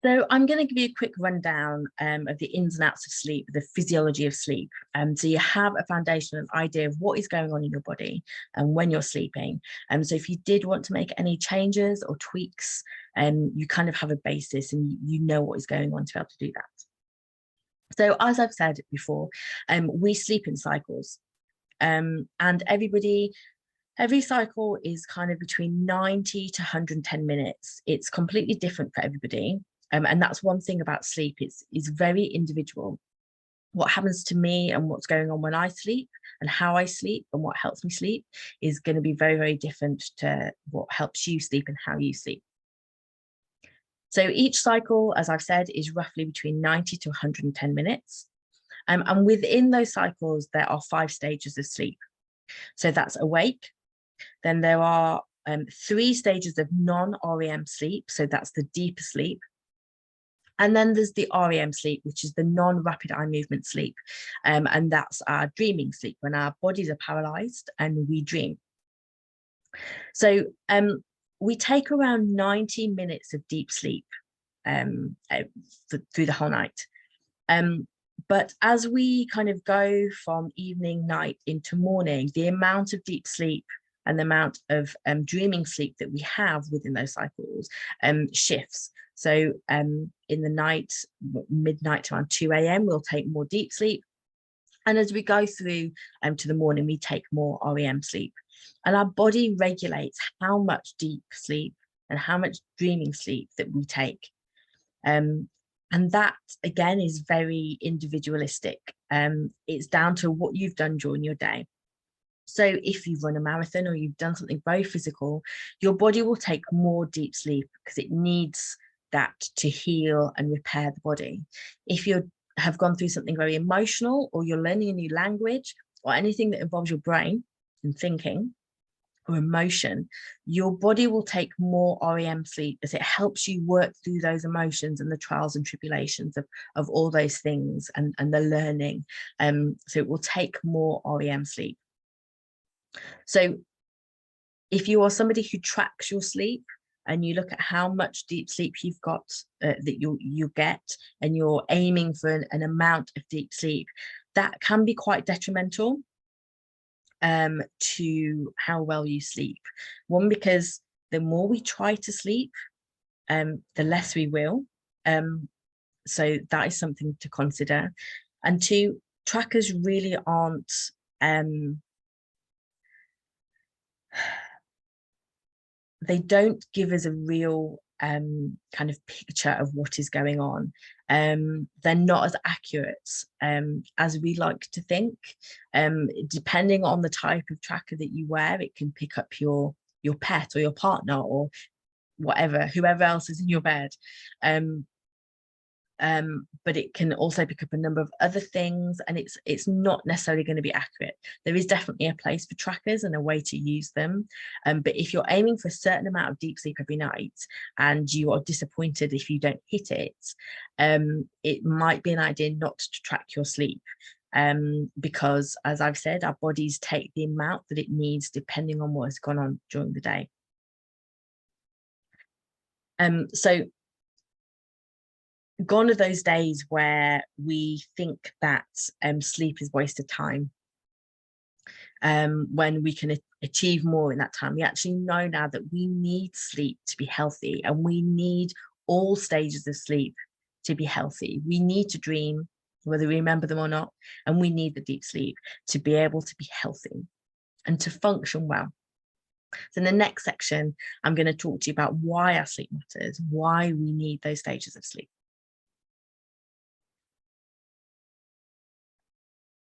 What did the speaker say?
So I'm going to give you a quick rundown of the ins and outs of sleep, the physiology of sleep. So you have a foundation, an idea of what is going on in your body and when you're sleeping. So if you did want to make any changes or tweaks, you kind of have a basis and you know what is going on to be able to do that. So as I've said before, we sleep in cycles, and every cycle is kind of between 90 to 110 minutes. It's completely different for everybody. And that's one thing about sleep, it's very individual. What happens to me and what's going on when I sleep and how I sleep and what helps me sleep is going to be very, very different to what helps you sleep and how you sleep. So each cycle, as I've said, is roughly between 90 to 110 minutes. And within those cycles, there are 5 stages of sleep. So that's awake. Then there are 3 stages of non-REM sleep. So that's the deeper sleep. And then there's the REM sleep, which is the non-rapid eye movement sleep. And that's our dreaming sleep, when our bodies are paralyzed and we dream. So we take around 90 minutes of deep sleep through the whole night. But as we kind of go from evening, night into morning, the amount of deep sleep and the amount of dreaming sleep that we have within those cycles shifts. So in the night, midnight around 2 a.m., we'll take more deep sleep. And as we go through to the morning, we take more REM sleep. And our body regulates how much deep sleep and how much dreaming sleep that we take. And that, again, is very individualistic. It's down to what you've done during your day. So if you've run a marathon or you've done something very physical, your body will take more deep sleep because it needs that to heal and repair the body. If you have gone through something very emotional, or you're learning a new language, or anything that involves your brain and thinking or emotion, your body will take more REM sleep as it helps you work through those emotions and the trials and tribulations of all those things and the learning. So it will take more REM sleep. So if you are somebody who tracks your sleep and you look at how much deep sleep you've got, that you get, and you're aiming for an amount of deep sleep, that can be quite detrimental to how well you sleep. One, because the more we try to sleep, the less we will. So that is something to consider. And 2, trackers really aren't they don't give us a real kind of picture of what is going on. They're not as accurate as we like to think. Depending on the type of tracker that you wear, it can pick up your pet or your partner or whoever else is in your bed. But it can also pick up a number of other things, and it's not necessarily going to be accurate. There is definitely a place for trackers and a way to use them, but if you're aiming for a certain amount of deep sleep every night and you are disappointed if you don't hit it, it might be an idea not to track your sleep, because, as I've said, our bodies take the amount that it needs depending on what has gone on during the day. So gone are those days where we think that sleep is wasted time, when we can achieve more in that time. We actually know now that we need sleep to be healthy, and we need all stages of sleep to be healthy. We need to dream, whether we remember them or not, and we need the deep sleep to be able to be healthy and to function well. So in the next section, I'm going to talk to you about why our sleep matters, why we need those stages of sleep.